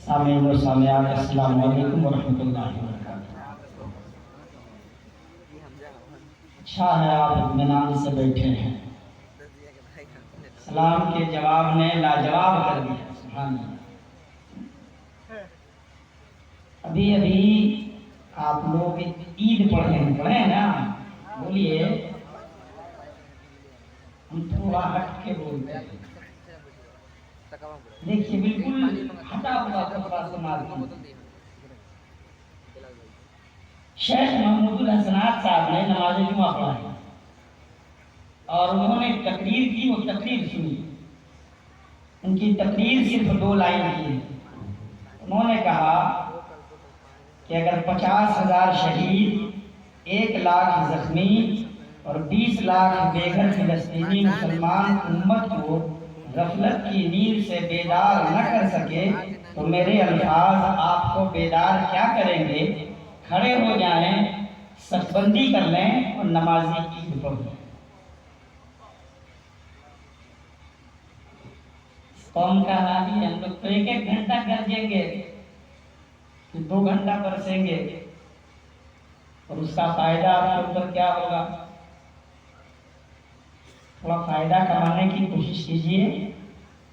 सामीन व सामियात, अस्सलामु अलैकुम व रहमतुल्लाहि व बरकातुहू। अच्छा है आप इत्मीनान से बैठे हैं। सलाम के जवाब ने लाजवाब कर दिया। सुभान अल्लाह। अभी अभी आप लोग ईद पढ़े ना, बोलिए। हम थोड़ा हट के बोलते हैं। देखिए बिल्कुल हटा हुआ कपड़ा संभाल। शेख महमूदुल हसनात साहब ने नमाज जुमा पढ़ाई और उन्होंने तकरीर की। वो तकरीर सुनी। उनकी तकरीर सिर्फ 2 लाइन की है। उन्होंने कहा कि अगर 50,000 शहीद, 1 लाख जख्मी और 20 लाख बेघर फिलिस्तीनी मुसलमान उम्मत को गफलत की नींद से बेदार न कर सके तो मेरे अल्फाज आपको बेदार क्या करेंगे। खड़े हो जाएं, सफबंदी कर लें और नमाजी ईद पढ़ें। कौन का हाल है, हम लोग तो 1-1 घंटा गरजेंगे, 2 घंटा बरसेंगे और उसका फायदा आपके ऊपर क्या होगा। थोड़ा फायदा कमाने की कोशिश कीजिए,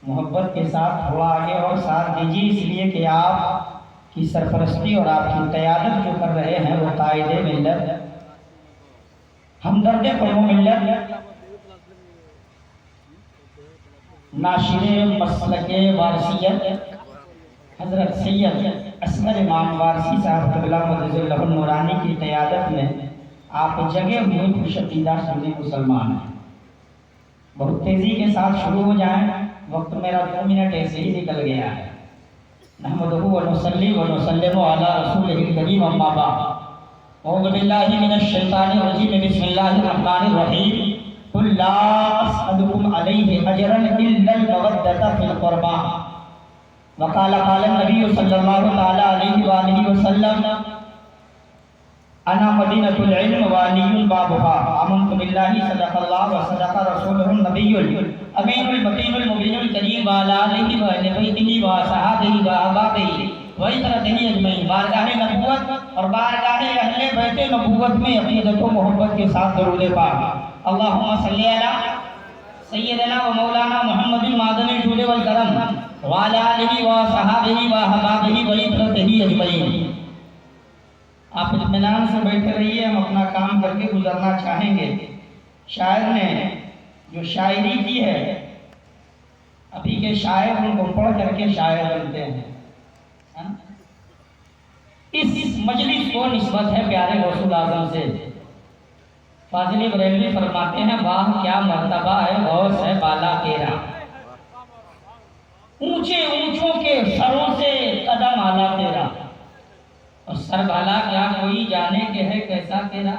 मोहब्बत के साथ थोड़ा आगे और साथ दीजिए, इसलिए कि आप की सरपरस्ती और आपकी क़यादत जो कर रहे हैं वो कायदे मिल्लत, हमदर्द कौम मिल्लत, नाशिरे मसलके वारसियत हजरत सैयद असगर इमाम वारसी साहब क़िबला मदज़िल्लहुल नूरानी की क़यादत में आप जगे हुए खुशअक़ीदा सुन्नी मुसलमान हैं। बहुत तेज़ी के साथ शुरू हो जाएं, वक्त मेरा 2 मिनट ऐसे ही निकल गया है। नहमदुहु व नुसल्ली व नुसल्लिमु अला रसूलिहिल करीम, अम्मा बाद। औज़ु बिल्लाहि मिनश शैतानिर रजीम, बिस्मिल्लाहिर रहमानिर रहीम। कुल ला असअलुकुम अलैहि अजरन इल्लल मवद्दता फिल क़ुरबा। वक़ाल नबी सल्लल्लाहु तआला अलैहि व आलिहि वसल्लम अना मदीनतुल इल्म व अलियुल बाबुहा। आमनतु बिल्लाहि सदक़ल्लाहु व सदक़ रसूलुहुन नबियुल अमीनुल मतीनुल मुबीनुल करीम व अला आलिहि व अहले बैतिही व असहाबिही व अहबाबिही व इतरतिही अजमईन। बारगाह नबुव्वत और बारगाह अहले बैत नबुव्वत में अक़ीदत व मोहब्बत के साथ दरूद पाक। अल्लाहुम्मा सल्ली अला सय्यिदना व मौलाना मुहम्मदिन मादनिल जूद वल करम व अला आलिहि व असहाबिही व अहबाबिही व इतरतिही अजमईन। आप इत्मीनान से बैठे रहिए, हम अपना काम करके गुजरना चाहेंगे। शायर ने जो शायरी की है, अभी के शायर उनको पढ़ करके शायर बनते हैं। इस मजलिस को निस्बत है प्यारे गौसुल आज़म से। फाजिल बरेलवी फरमाते हैं, वाह क्या मर्तबा है गौस है बाला तेरा, ऊंचे ऊंचों के सरों से कदम आला तेरा, और सर भाला क्या कोई जाने के है कैसा तेरा,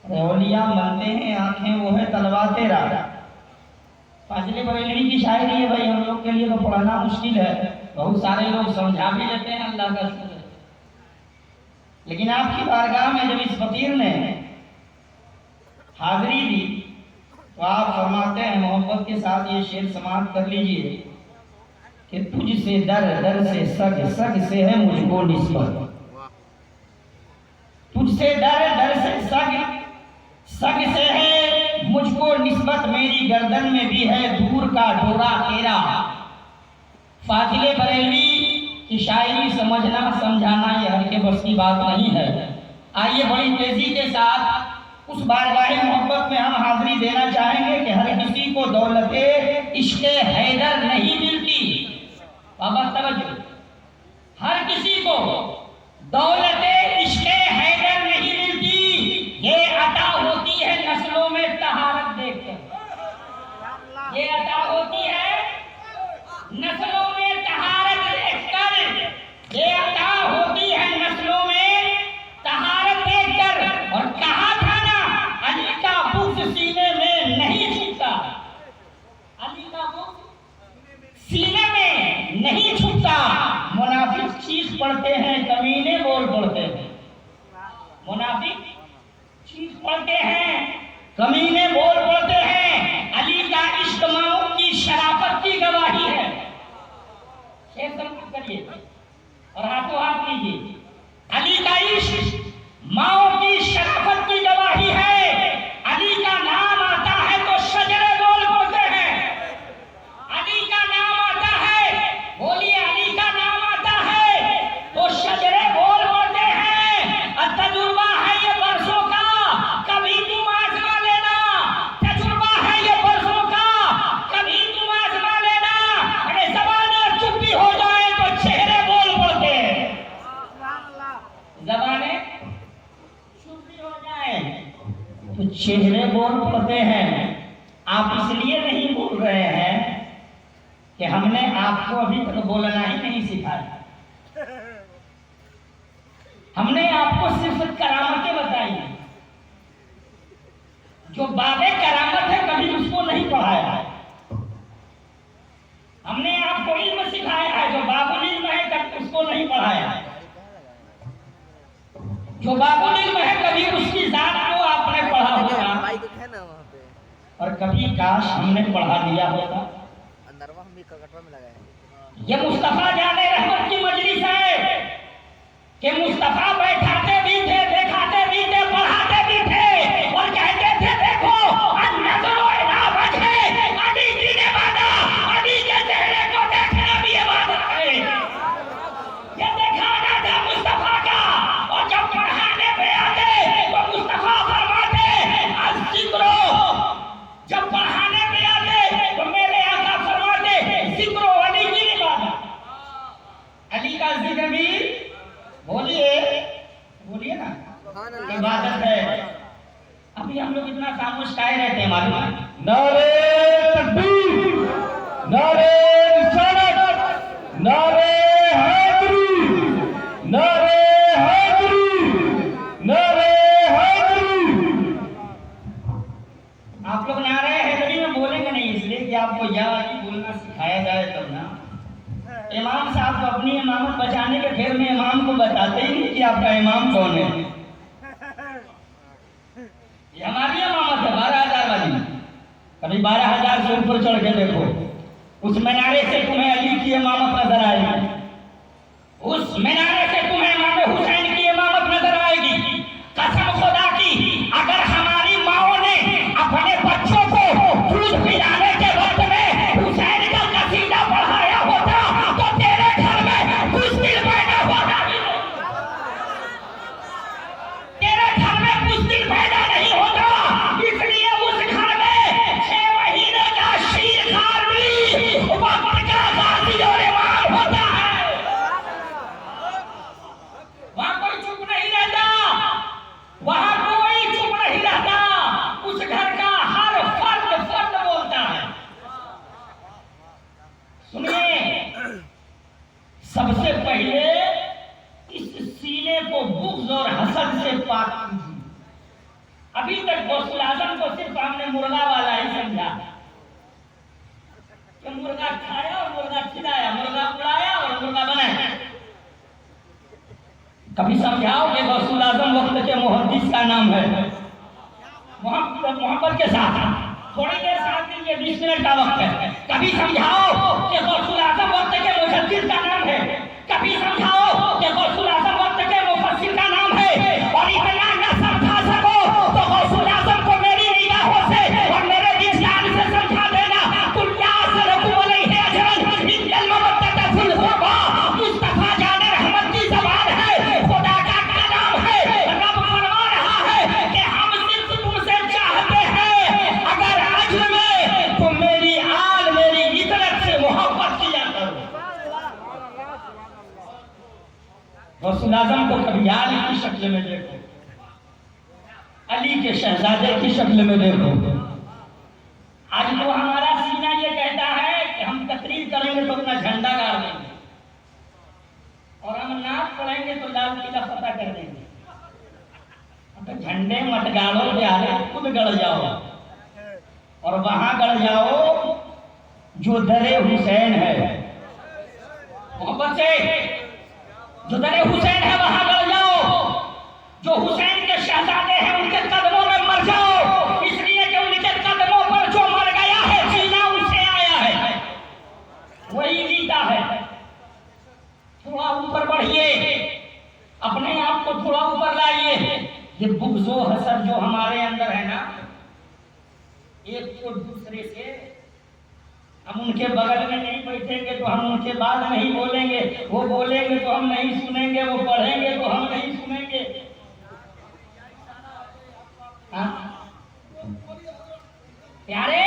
औलिया मनते हैं आंखें वो है तलवा तेरा। फाजिल बरेलवी की शायरी है भाई, हम लोग के लिए तो पढ़ना मुश्किल है। बहुत सारे लोग समझा भी लेते हैं, अल्लाह का शुक्र है। लेकिन आपकी बारगाह में जब इस फकीर ने हाजिरी दी तो आप फरमाते हैं, मोहब्बत के साथ ये शेर समाप्त कर लीजिए कि तुझसे दर दर से सग सग से है मुझको निस्बत, तुझसे दर दर से सग सग से है मुझको निस्बत, मेरी गर्दन में भी है दूर का डोरा तेरा। फाजिल बरेलवी की शायरी समझना समझाना ये हर के बस की बात नहीं है। आइए बड़ी तेजी के साथ उस बारगाह मोहब्बत में हम हाजिरी देना चाहेंगे कि हर किसी को दौलते इश्क़े हैदर नहीं मिलती। बाबा तवज्जो, हर किसी को दौलते इश्क़े हैदर नहीं मिलती, ये अता होती है नस्लों में तहारत देखकर, ये अता होती है नस्लों में तहारत देखकर, ये अता होती है नस्लों में तहारत देखकर। और कहा था ना, अली का बुग़्ज़ सीने में नहीं छुपता, अली का बुग़्ज़ सीने में नहीं छुपता। मुनाफिक चीख पड़ते हैं, कमीने बोल पड़ते हैं, मुनाफिक चीख पड़ते हैं, कमीने बोल पड़ते हैं। अली का इश्क माओ की शराफत की गवाही है। शेर संपूर्ण करिए और हाथों हाथ लीजिए। अली का इश्क माओ की शराफत की गवाही है। अली का नाम आता है तो शजरे बोल बोलते हैं। अली का नाम आता है, बोलिए अली का नाम आता है तो शजरे बोल बोलते हैं। और तजुर्बा है ये बरसों का, कभी तुम आजमा लेना। तजुर्बा है ये बरसों का, कभी तुम आजमा लेना। अरे ज़बाने चुप्पी हो जाए तो चेहरे बोल बोलते हैं। ज़बाने चुप्पी हो जाए तो चेहरे बोल पड़ते हैं। आप इसलिए नहीं बोल रहे हैं कि हमने आपको अभी तक बोलना ही नहीं सिखाया। हमने आपको सिर्फ करामतें बताई। जो बाबे करामत है कभी उसको नहीं पढ़ाया है। हमने आपको इल्म सिखाया है। जो बाबुल इल्म है कभी उसको नहीं पढ़ाया है। जो बाबुल इल्म है कभी उसकी जात को आपने पढ़ा होगा और कभी काश हमने पढ़ा दिया होगा। ये मुस्तफा जाने रहमत की मजलिस है कि मुस्तफा बैठाते भी थे, दिखाते भी थे, पढ़ाते भी थे और कहते थे देखो नज़रों ना बचे अली की ने माना, अली के चेहरे को देखना भी इबादत है। ये देखा जाता मुस्तफा का। और जब पढ़ाने पे आते तो मुस्तफा फरमाते जिक्रो। जब पढ़ाने पे आते तो मेरे आका फरमाते जिक्रो अली की ने माना। अली का जिक्र भी बोलिए बोलिए ना इबादत है। अभी हम लोग इतना खामोश काहे रहते हैं मालूम है? नारे तकबीर, नारे रिसालत, नारे हैदरी, नारे हैदरी, नारे हैदरी। आप लोग नारे हैदरी में बोलेंगे नहीं इसलिए कि आपको या अली बोलना सिखाया जाए तब ना। इमाम साहब तो अपनी इमामत बचाने के फेर में इमाम को बताते ही नहीं कि आपका इमाम कौन है। ये हमारी इमामत है 12,000 वाली। कभी 12,000 से ऊपर चढ़ के देखो, उस मीनारे से तुम्हें अली की इमामत नजर आएगी। उस मीनारे से तुम्हें इमाम हुसैन की इमामत नजर आएगी। कसम खुदा की, अगर हमारी माओ ने अपने बच्चों को दूध पिलाने के वक्त में हुसैन का कसीदा पढ़ाया होता तो तेरे घर में मुश्किल पैदा होता। तेरे घर में मुश्किल पैदा नहीं होता। इसलिए उस घर में 6 महीने का शीर खारवी वक्त का गाजी और इमाम होता है। वहां कोई चुप नहीं रहता, वहां कोई चुप नहीं रहता। उस घर का हर फर्द फर्द बोलता है। सुनिए, सबसे पहले इस सीने को बुग़्ज़ और हसद से पाक कीजिए। अभी तक गौसुल आज़म को सिर्फ हमने मुर्गा वाला ही समझा कि मुर्गा खाया और मुर्गा खिलाया, मुर्गा उड़ाया और मुर्गा बनाया। कभी समझाओ कि गौसुल आज़म वक्त के मुहद्दिस का नाम है। मोहब्बत के साथ थोड़ी देर साथ दीजिए, 20 मिनट का वक्त है। कभी समझाओ कि गौसुल आज़म वक्त के मुजद्दिद का नाम है। कभी समझाओ कि गौसुल आज़म वक्त के मुफस्सिर का नाम है। और इतना न समझा सको तो गौसुल आज़म को मेरी निगाहों से और मेरे विज्ञान से समझा देना। मुस्तफा जाने रहमत की ज़बान है, खुदा का कलाम है। रब फरमा रहा है कि हम सिर्फ तुमसे चाहते हैं अगर अज्र में तो मेरी आल मेरी इतरत से मोहब्बत किया करो। गौसुल आज़म को कभी अली की शक्ल में देखो, अली के शहजादे की शक्ल में देखो। आज तो हमारा सीना ये कहता है कि हम तकरीर करेंगे तो अपना झंडा गाड़ देंगे और हम नाच पढ़ेंगे तो लाल किला फतह कर देंगे। तो झंडे मत गाड़ो प्यारे, खुद गड़ जाओ और वहां गड़ जाओ जो दरे हुसैन है। मोहब्बत से जो दरे हुसैन है वहां गड़ जाओ। जो हुसैन के शहजादे हैं उनके कदमों में मर जाओ, इसलिए कि उनके कदमों पर जो मर गया है जीना उससे आया है, वही जीता है। ये बुग़्ज़ो हसद जो हमारे अंदर है ना, एक तो दूसरे से, हम उनके बगल में नहीं बैठेंगे तो हम उनके बात नहीं बोलेंगे, वो बोलेंगे तो हम नहीं सुनेंगे, वो पढ़ेंगे तो हम नहीं सुनेंगे। प्यारे,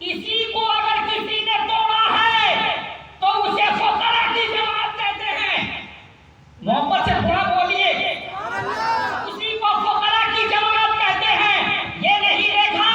इसी को अगर किसी ने तोड़ा है तो उसे फुकरा की जमात कहते हैं। मोहब्बत से थोड़ा बोलिए, उसी को फुकरा की जमात कहते हैं। ये नहीं देखा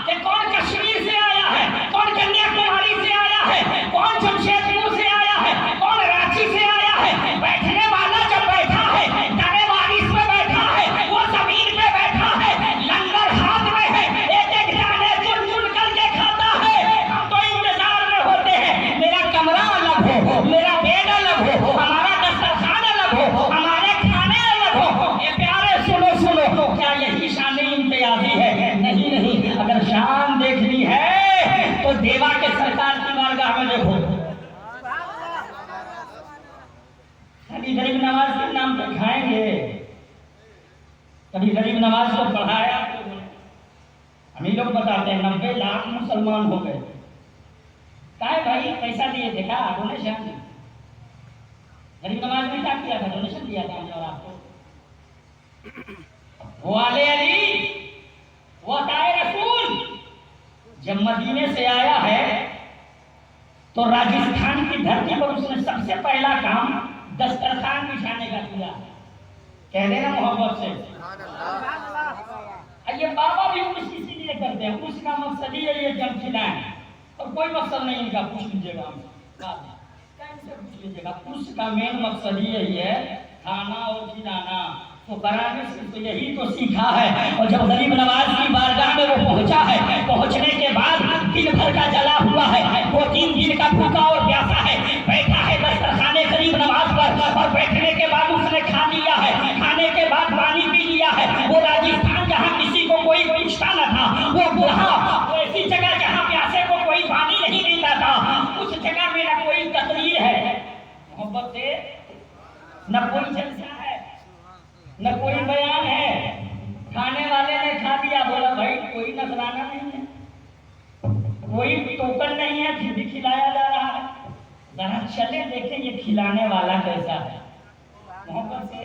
कि कौन कश्मीर से आया है, कौन कन्याकुमारी से आया है, कौन जमशेदपुर से आया है, कौन रांची से आया है। बैठने वाला जब बैठा है, तने बारिश में बैठा है, वो जमीन पे बैठा है, लंगर हाथ में है, एक एक दाने चुन चुन करके खाता है। हम तो इंतजार में होते हैं मेरा कमरा अलग हो, मेरा बेड अलग हो, हमारा दस्तरखान अलग हो, हमारे खाने अलग हो। ये प्यारे सुनो सुनो, क्या यही शान इम्तियाजी है? नहीं नहीं, अगर शान देखनी है तो देवा के सरकार की बारगाह में देखो। कभी गरीब नवाज के नाम पे खाएंगे, कभी गरीब नवाज को पढ़ाया। हम ही लोग बताते हैं 90 लाख मुसलमान हो गए। काय भाई पैसा दिए, देखा डोनेशन। गरीब नवाज ने क्या किया था? डोनेशन दिया था हमने और आपको। वो आले अली, वो अताए रसूल जब मदीने से आया है तो राजस्थान की धरती पर उसने सबसे पहला काम दस्तरखान बिछाने का किया। कह देना मोहब्बत से। ये बाबा भी उर्स इसीलिए करते हैं, उसका मकसद ही है ये कि हम खिलाएं, और कोई मकसद नहीं इनका। पूछ लीजिएगा हमसे, पूछ लीजिएगा। उर्स का मेन मकसद ही यही है, खाना और खिलाना। तो कराने से तो यही तो सीखा है। और जब गरीब नवाज की बारगाह में वो पहुंचा है, पहुंचने के बाद दिन भर का जला हुआ है, वो 3 दिन का भूखा और प्यासा है, बैठा है दस्तरखाने गरीब नवाज पर। और बैठने के बाद उसने खा लिया है, खाने के बाद पानी पी लिया है। वो राजस्थान जहाँ किसी को कोई पूछता न था, वो ऐसी जगह जहाँ प्यासे को कोई पानी नहीं देता था, उस जगह में न कोई तकरीर है मोहब्बत से, न कोई जलसा है, न कोई बयान है। खाने वाले ने खा दिया, बोला भाई कोई नजराना नहीं है, कोई टोकन नहीं है, फिर भी खिलाया जा रहा है। जरा चले देखें ये खिलाने वाला कैसा है। मोहब्बत से,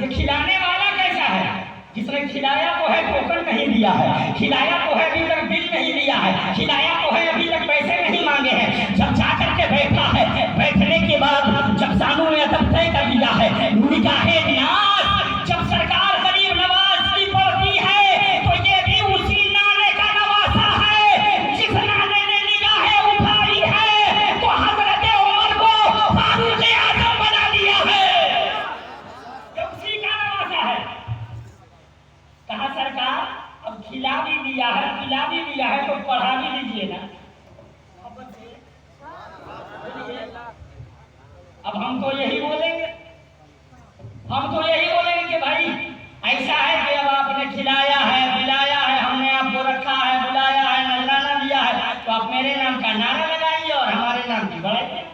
ये खिलाने वाला कैसा है? जिसने खिलाया तो है, टोकन नहीं दिया है, खिलाया तो है, अभी तक बिल नहीं लिया है, खिलाया तो है, अभी तक पैसे नहीं मांगे हैं। जब जाकर के बैठा है, बैठने के बाद जब सानू ने अदब तय कर दिया है, निगाहे नियाज जब सरकार गरीब नवाज की पड़ती है, तो ये भी उसी नाने का नवासा है जिस नाने ने निगाहें उठाई है तो हजरत उमर को फारूक आजम बना दिया है। ये उसी का नवासा है। कहा सरकार अब खिला भी दिया है, पिला भी दिया है, तो पढ़ा भी लीजिए ना। अब हम तो यही बोलेंगे, हम तो यही बोलेंगे कि भाई ऐसा है कि अब आपने खिलाया है, पिलाया है, हमने आपको रखा है, बुलाया है, नजराना दिया है, तो आप मेरे नाम का नारा लगाइए और हमारे नाम की बढ़ाइए,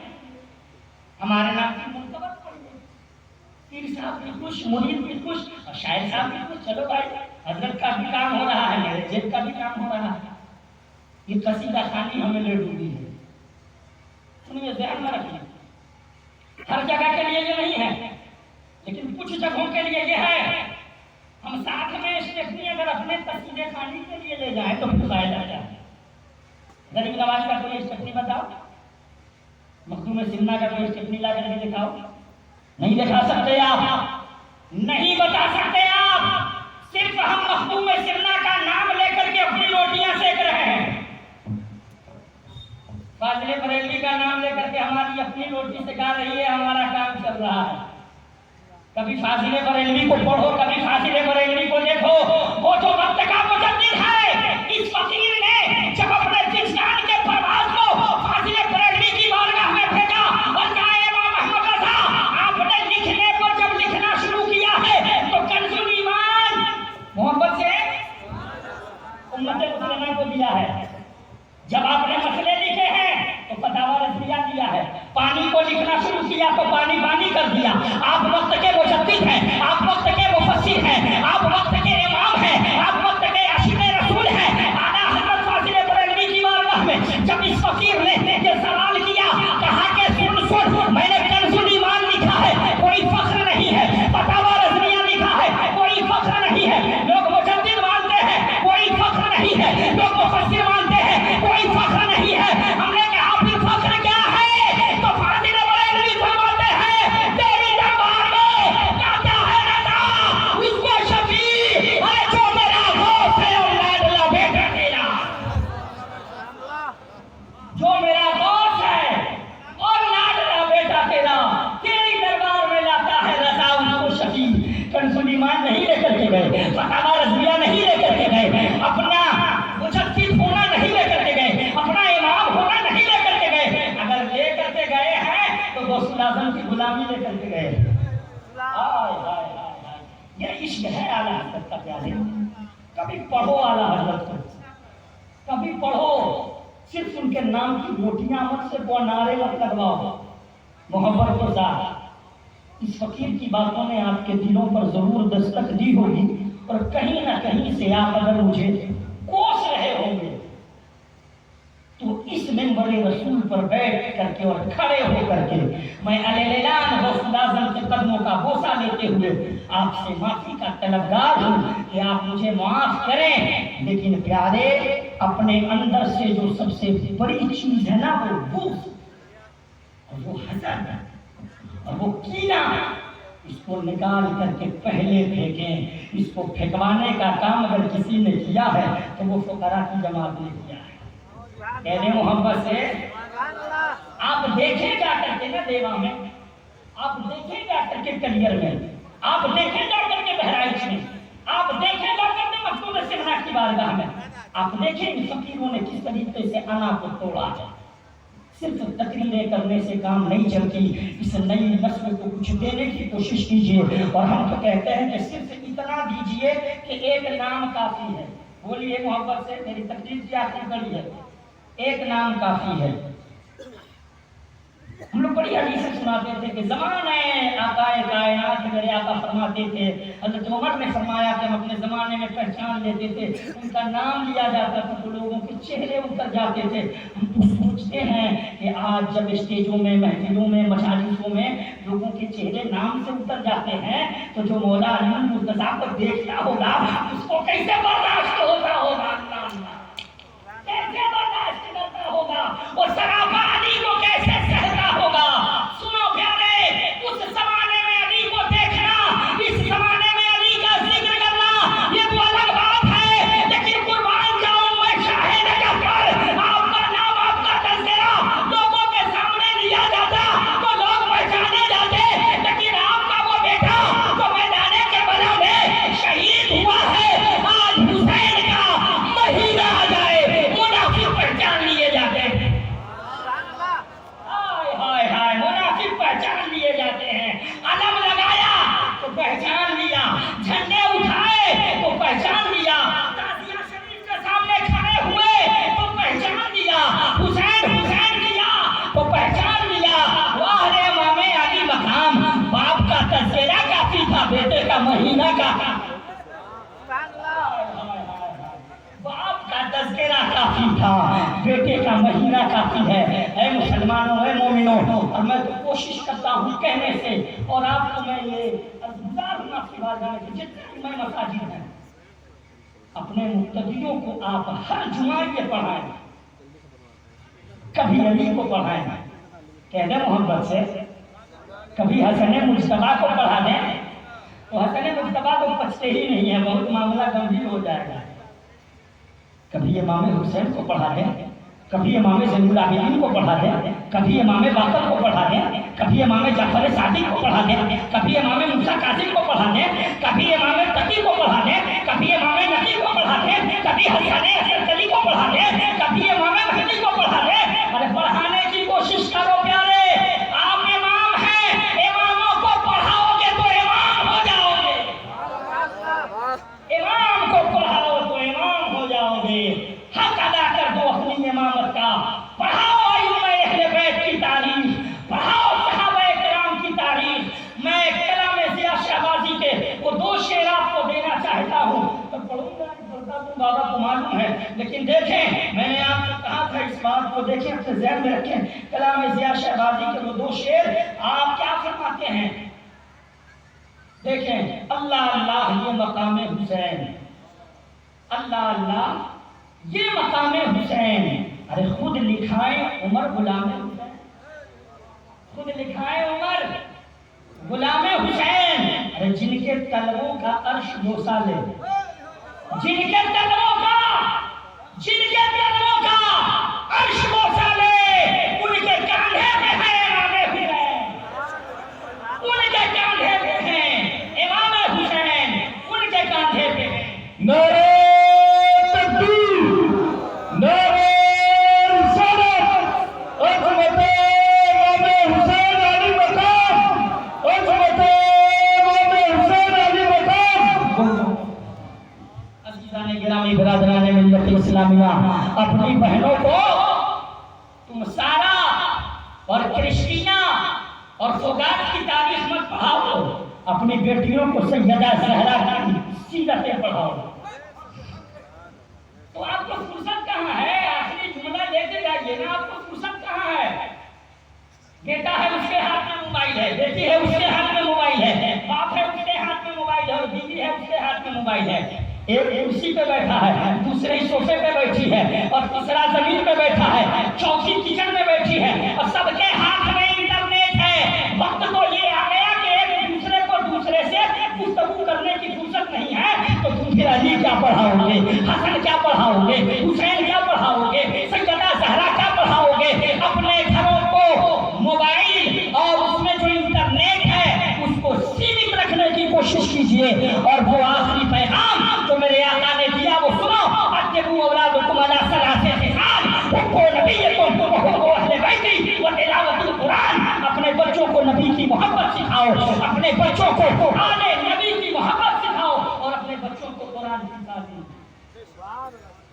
हमारे नाम की मुंतबत करिए। पीर साहब भी खुश, मुरीद भी खुश, और शायर साहब भी खुश। चलो भाई, हजरत का भी काम हो रहा है, मेरे जेब का भी काम हो रहा है। ये कसीदा खानी हमें ले डूबी है। सुनिए, ध्यान में रखिए, हर जगह के लिए ये नहीं है, लेकिन कुछ जगहों के लिए ये है। हम साथ में स्टेफनी अगर अपने कसीदे खानी के लिए ले जाए तो फिर फायदा क्या है? गरीब नवाज का कोई स्टेफनी बताओ, मखदूम सिन्हा का कोई स्टेफनी ला करके दिखाओ। नहीं दिखा सकते आप, नहीं बता सकते आप। सिर्फ हम मखदूम सिन्हा का नाम लेकर के अपनी रोटियां सेक रहे हैं। फाजिले बरेलवी का नाम लेकर के हमारी अपनी रोटी सिखा रही है, हमारा काम चल रहा है। कभी फाजिले बरेलवी को पढ़ो, कभी फाजिले बरेलवी को देखो। वो तो वक्त का मुजद्दिद है। इस फकीर ने जब अपने जिस्तान के प्रवास को फाजिले बरेलवी की बारगाह में भेजा और कहा, इमाम अहमद रज़ा, आपने लिखने को जब लिखना शुरू किया है तो कंजुल ईमान मोहब्बत से उम्मत मुसलमान को दिया है। जब आपने मसले लिखे हैं तो फतावा रज़िया दिया है। पानी को लिखना शुरू किया तो पानी कर दिया। आप वक्त के मुजद्दिद हैं। आजम की गुलामी लेकर के गए। हाय हाय हाय हाय, ये इश्क है आला हजरत का प्यारे। कभी पढ़ो आला हजरत को, कभी पढ़ो, सिर्फ उनके नाम की रोटियां मत से वो नारे मत लगवाओ, मोहब्बत के साथ। इस फकीर की बातों ने आपके दिलों पर जरूर दस्तक दी होगी, और कहीं ना कहीं से आप अगर मुझे कोस रहे होंगे तो इस मेंबरे रसूल पर बैठ करके और खड़े होकर के मैं अलैलान गौसुल आज़म के कदमों का बोसा लेते हुए आपसे माफी का तलबगार हूँ कि आप मुझे माफ करें। लेकिन प्यारे, अपने अंदर से जो सबसे बड़ी चीज है ना, वो भूख और वो हसद और वो कीना, इसको निकाल करके पहले फेंकें। इसको फेंकवाने का काम अगर किसी ने किया है तो वो फुकरा की जमात ने किया है। कहने मोहब्बत से आप देखें जा करके ना देवा में, आप देखें जा करके कलियर में, आप देखें जा करके बहराइच में, आप देखें जा करके मखदूम सिमरा की बारगाह में, आप देखें इन फकीरों ने किस तरीके से अना को तोड़ा है। सिर्फ तकरीरें करने से काम नहीं चलती, इस नई नस्ल को कुछ देने की कोशिश कीजिए। और हम तो कहते हैं कि सिर्फ इतना दीजिए कि एक नाम काफी है। बोलिए मोहब्बत से, मेरी तकरीर की आखिरी कड़ी है, एक नाम काफी है। हम लोग बड़ी हदीसें सुनाते थे कि ज़माने आकाए कायनात मेरे आका फरमाते थे, हज़रत उमर ने फरमाया कि हम अपने ज़माने में पहचान लेते थे, उनका नाम लिया जाता था तो लोगों के चेहरे उतर जाते थे। हम तो सोचते हैं कि आज जब स्टेजों में, महफिलों में, मजालिसों में लोगों के चेहरे नाम से उतर जाते हैं तो जो मौला अली मुर्तज़ा को देखता होगा उसको कैसे बर्दाश्त होता होगा, कैसे बर्दाश्त करता होगा, और सरापा अली को कैसे सहता होगा। सुनो प्यारे, उस जमाने में अली को देखना, इस जमाने में अली का जिक्र करना ये तो अलग बात है। लेकिन कुर्बान जाऊं मैं शाहे नजफ पर, आपका नाम, आपका तज़किरा लोगों के सामने लिया जाता तो लोग पहचाने जाते। लेकिन आपका वो बेटा जो मैदान करबला में शहीद हुआ है, आज हुसैन का महीना आ जाए मुनाफिक पहचान लिए जाते हैं। हाय हाय हाय, मुनाफिक पहचान लिए जाते हैं। अलम लगाया तो पहचान लिया, झंडे उठाए तो पहचान लिया, ताज़िया शरीफ के सामने खड़े हुए तो पहचान लिया, हुसैन हुसैन किया तो पहचान लिया। वाह रे इमामे अली मकाम, बाप का तज़किरा काफी था, बेटे का महीना का बाप का तज़किरा काफी था, बेटे का महीना काफी है। ऐ मुसलमानों, ऐ मोमिनों, और मैं तो कोशिश करता हूँ कहने से, और आपको मैं ये अर्ज़गुज़ार हूँ आपकी बारगाह में, जितने मैं मसाजिद हैं अपने मुक्तदियों को आप हर जुमा ये पढ़ाएं, कभी अली को पढ़ाएं, कहने मोहब्बत से, कभी हसन मुज्तबा को पढ़ा दें। तो हसन मुज्तबा को पछते ही नहीं है, बहुत मामला गंभीर हो जाएगा। कभी इमाम हुसैन को पढ़ा दें, कभी इमाम ज़ैनुल आबिदीन को पढ़ा दें, कभी इमाम बाकर को पढ़ा दें, कभी इमाम जाफर सादिक को पढ़ा दें, कभी इमाम मूसा कासिम को पढ़ा दें, कभी इमाम तकी को पढ़ा दें, कभी इमाम नकी को पढ़ा दें, कभी हसन असद को पढ़ा दें, कभी इमाम महदी को पढ़ा दें। अरे पढ़ाने की कोशिश करो प्यारे, आप इमाम हैं, इमामों को पढ़ाओगे तो इमाम हो जाओगे, इमाम को पढ़ाओ तो इमाम हो जाओगे। हक अदा कर दो अपनी इमामत का, पढ़ाओ अहले बैत की तारीफ, पढ़ाओ सहाबाए किराम की तारीफ। मैं कलाम ज़िया शहबाजी के वो दो शेर आपको देना चाहता हूँ, तो पढ़ूंगा नहीं पढ़ता तो बाबा को मालूम है, लेकिन देखें मैंने आपको कहा था इस बात को देखें, अपने ज़हन में रखें। कलाम ज़िया शहबाजी के वो दो शेर आप क्या फरमाते हैं, देखें। अल्लाह अल्लाह ये मकाम हुसैन, अल्लाह अल्लाह ये मकाम हुसैन। अरे खुद लिखाए उमर गुलाम हुसैन, खुद लिखाए उमर गुलाम हुसैन। अरे जिनके तलबों का अर्श बोसा ले, जिनके तलबों का अर्श बोसा ले, उनके कांधे पे है इमाम हुसैन, उनके कांधे पे है इमाम हुसैन, उनके कांधे पे है। नारे तकबीर, नारे रिसालत, अज़मत इमाम हुसैन अली मकाम अपनी बहनों को तुम सारा और क्रिस्टीना और सौगात की तारीख मत पढ़ाओ, अपनी बेटियों को सैयदा ज़हरा की सीरतें पढ़ाओ। तो आपको फुर्सत कहाँ है? आखिरी जुमला लेके जाइए ना, आपको फुर्सत कहाँ है? बेटा है उसके हाथ में मोबाइल है, बेटी है उसके हाथ में मोबाइल है, बाप है उसके हाथ में मोबाइल है और बीवी है उसके हाथ में मोबाइल है। एक कुर्सी पे बैठा है, दूसरे सोफे पे बैठी है और तीसरा जमीन पे बैठा है, चौथी किचन में बैठी है और सबके हाथ में इंटरनेट है। वक्त तो ये आ गया कि एक दूसरे को दूसरे से गुफ्तगू करने की फुर्सत नहीं है। तो तुम फिर अली क्या पढ़ाओगे, हसन क्या पढ़ाओगे, हुसैन क्या पढ़ाओगे, सैयदा ज़हरा क्या पढ़ाओगे? अपने घरों को मोबाइल और उसमें जो इंटरनेट है उसको सीमित रखने की कोशिश कीजिए और वो आखिरी पैगाम जो मेरे आका ने दिया वो सुनो। अज्जबू औलादकुम अला सलासे हिसाल हुक्को नबीयकुम व हुक्को अहले बैती व तिलावतुल कुरान। अपने बच्चों को नबी की मोहब्बत सिखाओ, अपने बच्चों को कुरान नबी की मोहब्बत सिखाओ और अपने बच्चों को कुरान की तालीम।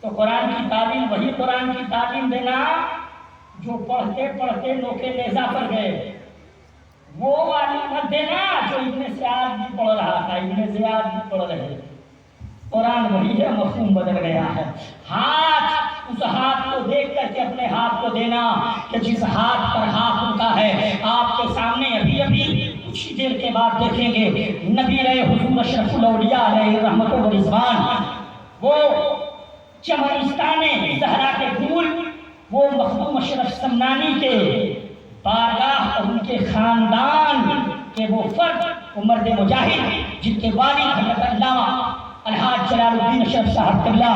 तो कुरान की तालीम वही कुरान की तालीम देना जो पढ़ते पढ़ते नोके नेजा पर गए, वो वाली मत देना जो इब्ने सियाद भी पढ़ रहा था, इब्ने सियाद भी पढ़ रहे। कुरान वही है, मफहूम बदल गया है। हाथ, उस हाथ को देख करके अपने हाथ को देना कि जिस हाथ पर हाथ उनका है। आपके सामने अभी अभी कुछ ही देर के बाद देखेंगे नबी रहे हुजूर अशरफुल औलिया अलैहि रहमत व रिज़वान, वो चमरिस्ताने ज़हरा के फूल, वो मखदूम अशरफ समनानी के बारगाह और उनके खानदान के वो फर्द, वो मर्द मुजाहिद जिनके वालिद हज़रत अल्लामा अलहाज जलालुद्दीन अशरफ साहब क़िबला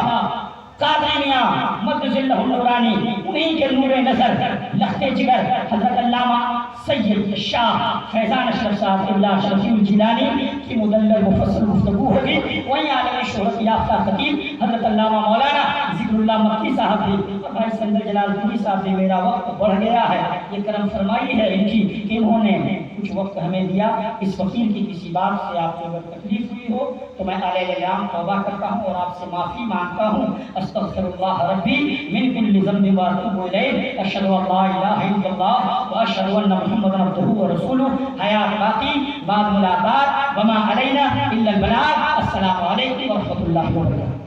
कादरिया मद्दजिल्लहुल नूरानी, उन्हीं के नूरे नजर लखते जिगर हज़रत अल्लामा सैयद शाह फैजान अशरफ साहब क़िबला शरफ़ीउल जिलानी की मुदल्लल मुफस्सल गुफ्तगू होगी। वहीं आलमी शोहरत याफ्ता खतीब हज़रत अल्लामा मौलाना ज़िक्रुल्लाह मक्की साहब भी और भाई सिकंदर जलालपुरी साहब भी। मेरा वक्त बढ़ गया है, ये करम फरमाई है इनकी कि इन्होंने कुछ वक्त हमें दिया। इस फकीर की किसी बात से आपको अगर तकलीफ हुई हो तो मैं अलैहिस्सलाम तौबा करता हूँ और आपसे माफ़ी मांगता हूँ। अस्तग़फिरुल्लाह रब्बी मिन कुल्लि ज़ंबिन व अतूबु इलैहि। अशहदु अन ला इलाहा इल्लल्लाह व अशहदु अन्ना मुहम्मदन अब्दुहु व रसूलुहु। हयात बाकी बाद मुलाकात, वमा अलैना इल्लल बलाग। अस्सलामु अलैकुम व रहमतुल्लाहि व बरकातुहू।